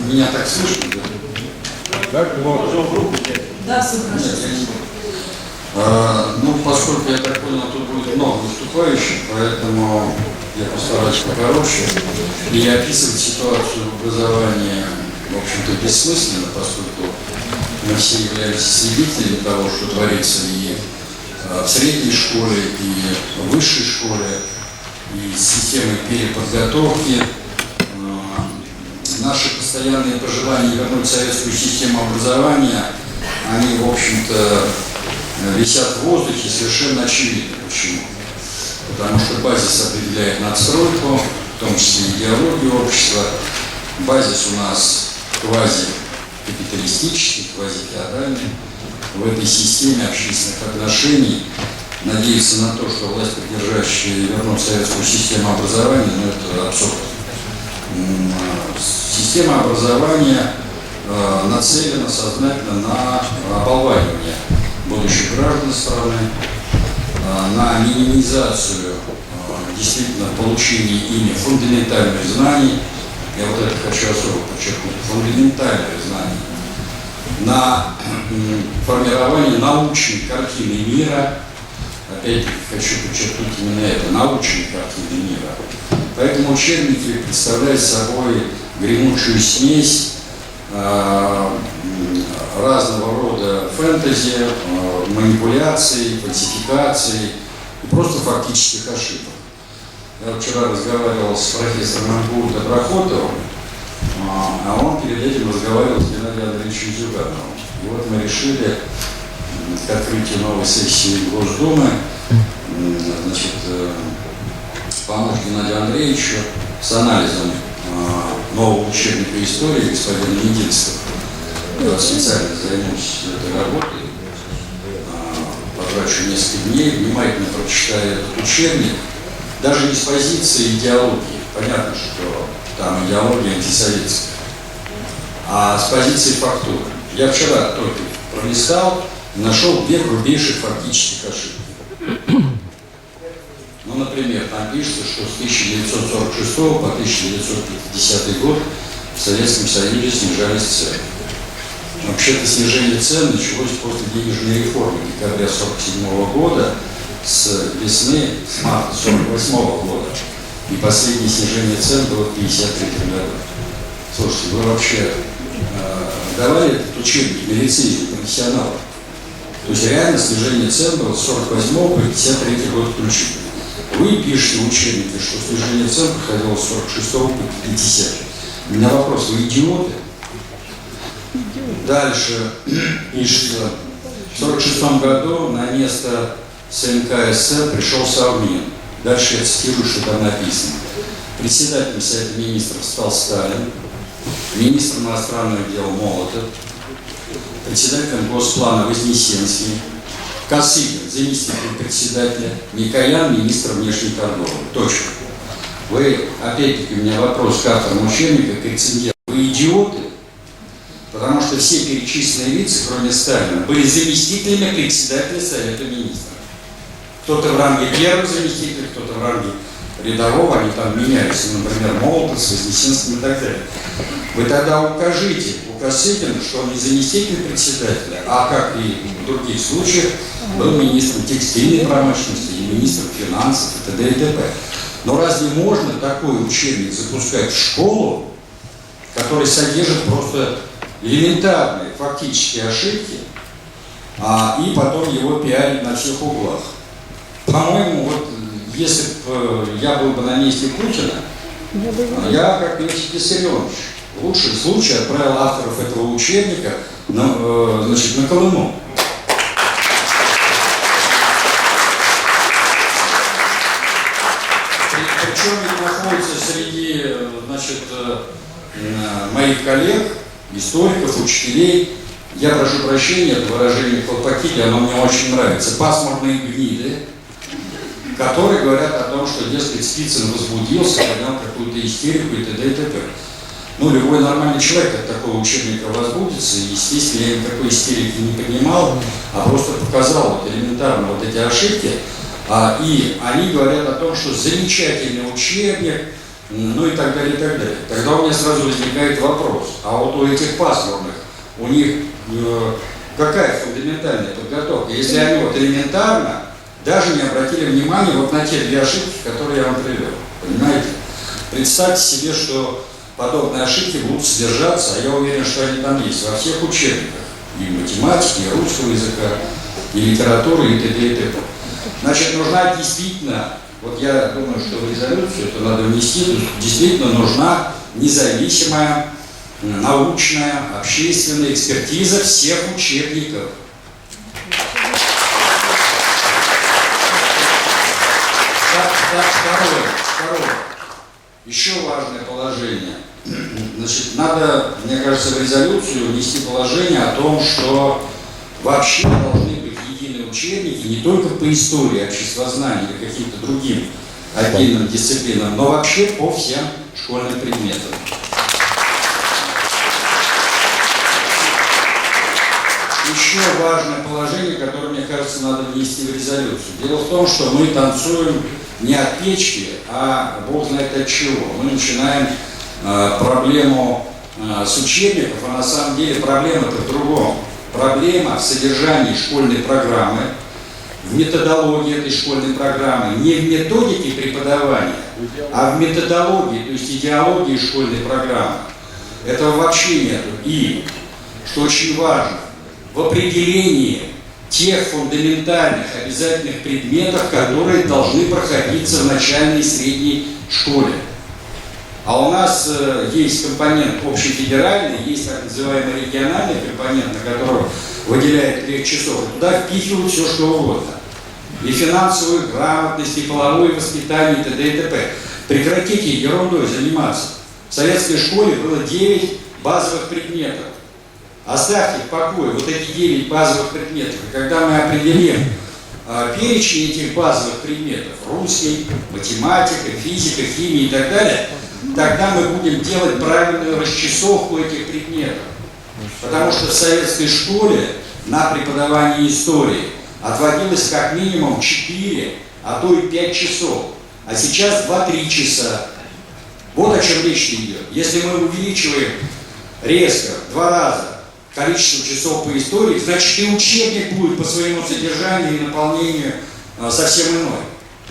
Меня так слышно? Так, вот. Да, все хорошо. Ну, поскольку я так понял, тут будет много выступающих, поэтому я постараюсь покороче. И описывать ситуацию в образовании, в общем-то, бессмысленно, поскольку мы все являемся свидетелями того, что творится и в средней школе, и в высшей школе, и с системой переподготовки. Наши постоянные пожелания вернуть советскую систему образования, они, в общем-то, висят в воздухе, совершенно очевидно. Почему? Потому что базис определяет надстройку, в том числе идеологию общества. Базис у нас квазикапиталистический, квазифеодальный. В этой системе общественных отношений надеяться на то, что власть придержащая вернут советскую систему образования, это абсурд. Система образования нацелена сознательно на оболванивание будущих граждан страны, на минимизацию действительно получения ими фундаментальных знаний. Я вот это хочу особо подчеркнуть. Фундаментальных знаний. На формирование научной картины мира. Опять хочу подчеркнуть именно это. Научной картины мира. Поэтому учебники представляют собой гремучую смесь разного рода фэнтези, манипуляций, фальсификаций и просто фактических ошибок. Я вчера разговаривал с профессором МГУ Доброходовым, а он перед этим разговаривал с Геннадием Андреевичем Зюгановым. И вот мы решили к открытию новой сессии Госдумы помочь Геннадию Андреевичу с анализом нового учебника истории господина Мединского. Я специально займусь этой работой, потрачу несколько дней, внимательно прочитаю этот учебник, даже не с позиции идеологии, понятно, что там идеология антисоветская, а с позиции фактуры. Я вчера только пролистал и нашел две грубейших фактических ошибки. Ну, например, там пишется, что с 1946 по 1950 год в Советском Союзе снижались цены. Вообще-то снижение цен началось после денежной реформы декабря 1947 года, с весны, с марта 1948 года. И последнее снижение цен было в 1953 году. Слушайте, вы вообще давали этот учебник на лицензию профессионалов? То есть реально снижение цен было с 1948 по 1953 год включительно. Вы пишете в учебнике, что снижение цен проходило с 1946 по 50. У меня вопрос, вы идиоты? Дальше пишется, в 1946 году на место СНК СССР пришел Совмин. Дальше я цитирую, что там написано. Председателем Совета Министров стал Сталин, министром иностранных дел Молотов, председателем Госплана Вознесенский, Косыгин, заместитель председателя, Микоян, министр внешней торговли. Точка. Вы, опять-таки, у меня вопрос к авторам учебника, к рецензентам. Вы идиоты? Потому что все перечисленные лица, кроме Сталина, были заместителями председателя Совета Министров. Кто-то в ранге первого заместителя, кто-то в ранге рядового, они там менялись, например, Молотов с Вознесенским и так далее. Вы тогда укажите у Косыгина, что он не заместитель председателя, а, как и в других случаях, был министром текстильной промышленности и министром финансов и т.д. и т.п. Но разве можно такой учебник запускать в школу, который содержит просто элементарные фактические ошибки, и потом его пиарить на всех углах? По-моему, вот если бы я был бы на месте Путина, я, как Иосиф Виссарионович, в лучшем случае отправил авторов этого учебника на Колыму. Причем это находится среди моих коллег, историков, учителей. Я прошу прощения, это выражение «хлопакили», оно мне очень нравится. Пасмурные гниды, которые говорят о том, что, дескать, Спицын возбудился, поднял какую-то истерику и т.д. и т.п. Ну, любой нормальный человек от такого учебника возбудится, и, естественно, я никакой истерики не поднимал, а просто показал вот элементарно вот эти ошибки. И они говорят о том, что замечательный учебник, ну и так далее, и так далее. Тогда у меня сразу возникает вопрос, а вот у этих паспортных, у них какая фундаментальная подготовка, если они вот элементарно даже не обратили внимания вот на те две ошибки, которые я вам привел, понимаете? Представьте себе, что подобные ошибки будут содержаться, а я уверен, что они там есть во всех учебниках, и математики, и русского языка, и литературы, и т.д. и т.п. Значит, нужна действительно, вот я думаю, что в резолюцию это надо внести, то есть действительно нужна независимая, научная, общественная экспертиза всех учебников. Второе. Еще важное положение. Значит, надо, мне кажется, в резолюцию внести положение о том, что вообще должны быть единые учебники не только по истории, обществознанию или каким-то другим отдельным дисциплинам, но вообще по всем школьным предметам. Еще важное положение, которое, мне кажется, надо внести в резолюцию. Дело в том, что мы танцуем не от печки, а бог знает от чего. Мы начинаем проблему с учебников, а на самом деле проблема-то в другом. Проблема в содержании школьной программы, в методологии этой школьной программы, не в методике преподавания, а в методологии, то есть идеологии школьной программы. Этого вообще нету. И, что очень важно, в определении тех фундаментальных обязательных предметов, которые должны проходиться в начальной и средней школе. А у нас есть компонент общефедеральный, есть так называемый региональный компонент, на котором выделяют 3 часов, и туда впихивают все, что угодно. И финансовую грамотность, и половое воспитание, и т.д. и т.п. Прекратите ерундой заниматься. В советской школе было 9 базовых предметов. Оставьте в покое вот эти 9 базовых предметов. И когда мы определим перечень этих базовых предметов, русский, математика, физика, химия и так далее, тогда мы будем делать правильную расчесовку этих предметов. Потому что в советской школе на преподавание истории отводилось как минимум 4, а то и 5 часов. А сейчас 2-3 часа. Вот о чем речь идет. Если мы увеличиваем резко в 2 раза количество часов по истории, значит и учебник будет по своему содержанию и наполнению совсем иной.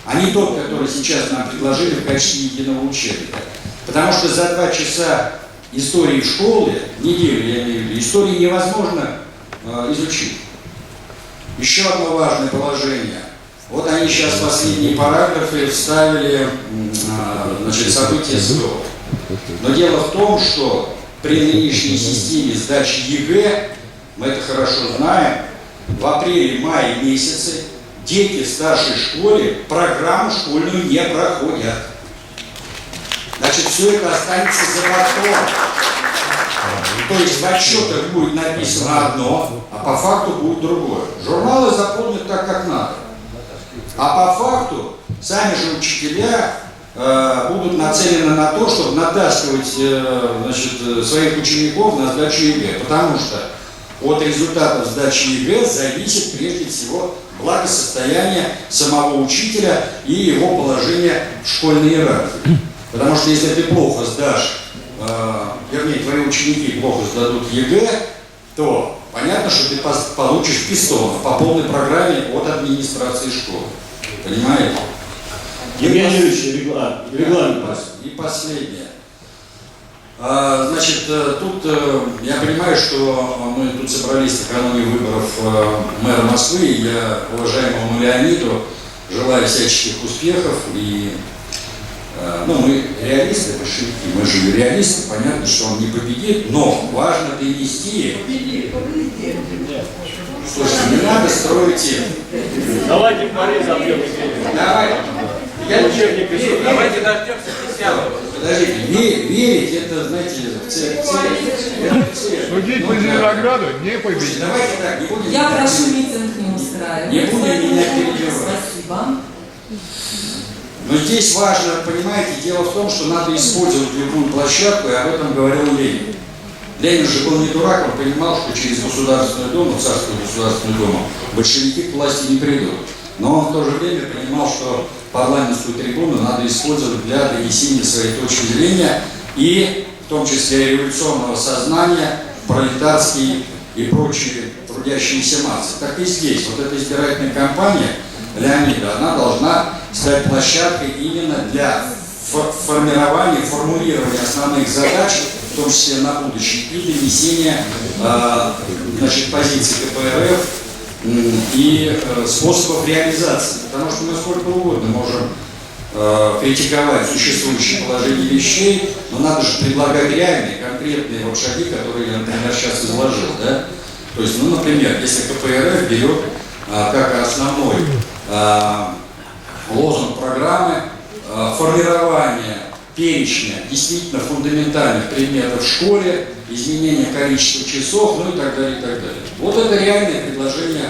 А не тот, который сейчас нам предложили в качестве единого учебника. Потому что за 2 часа истории в школе, неделю я имею в виду, истории невозможно изучить. Еще одно важное положение. Вот они сейчас в последние параграфы вставили значит, события СВО. Но дело в том, что при нынешней системе сдачи ЕГЭ, мы это хорошо знаем, в апреле-мае месяце дети в старшей школе программу школьную не проходят. Значит, все это останется за бортом. То есть в отчетах будет написано одно, а по факту будет другое. Журналы заполнят так, как надо. А по факту сами же учителя будут нацелены на то, чтобы натаскивать значит, своих учеников на сдачу ЕГЭ. Потому что от результатов сдачи ЕГЭ зависит прежде всего благосостояние самого учителя и его положение в школьной иерархии. Потому что если ты плохо сдашь, вернее, твои ученики плохо сдадут ЕГЭ, то понятно, что ты получишь пистон по полной программе от администрации школы. Понимаете? Евгений Юрьевич, регламент. И последнее. Значит, тут я понимаю, что мы тут собрались накануне выборов мэра Москвы, и я уважаемому Леониду желаю всяческих успехов. И ну, мы реалисты, большевики, мы же реалисты, понятно, что он не победит, но важно донести. Слушайте, не надо строить. Давайте пари забьем. Давай. Давайте дождемся Кисялова. Подождите, верить это, знаете, цель. Судить по Зеленограду не победить. Давайте так, не будем. Я прошу митинг не устраивать. Не будем меня перебивать. Спасибо. Но здесь важно, понимаете, дело в том, что надо использовать любую площадку, и об этом говорил Ленин. Ленин же был не дурак, он понимал, что через Государственную Думу, Царскую Государственную Думу, большевики к власти не придут. Но он в то же время понимал, что парламентскую трибуну надо использовать для донесения своей точки зрения и в том числе революционного сознания, пролетарские и прочие трудящиеся массы. Так и здесь. Вот эта избирательная кампания Леонида, она должна стать площадкой именно для формирования, формулирования основных задач, в том числе на будущее, и донесения позиций КПРФ и способов реализации. Потому что мы сколько угодно можем критиковать существующее положение вещей, но надо же предлагать реальные, конкретные вот шаги, которые я, например, сейчас изложил. Да? То есть, ну, например, если КПРФ берет как основной лозунг программы формирование перечня действительно фундаментальных предметов в школе, изменение количества часов, ну и так далее, и так далее. Вот это реальное предложение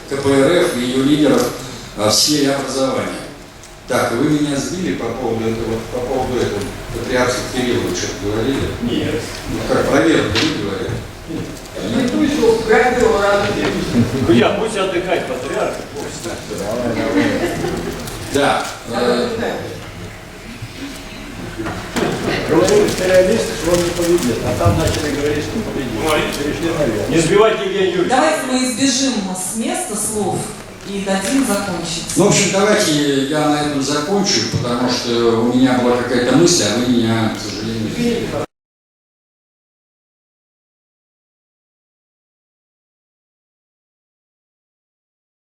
КПРФ и ее лидеров в сфере образования. Так, вы меня сбили по поводу этого патриарха Кирилла, что-то говорили? Нет. Ну как, проверка, вы говорили? Я пусть отдыхать, патриарх. Да. Говорили террористы, что он не победит, а там начали говорить, что победит. Перешли наверх. Не сбивать Евгения Юрьевича. Давайте мы избежим с места слов и дадим закончить. Ну, в общем, давайте я на этом закончу, потому что у меня была какая-то мысль, а вы меня, к сожалению,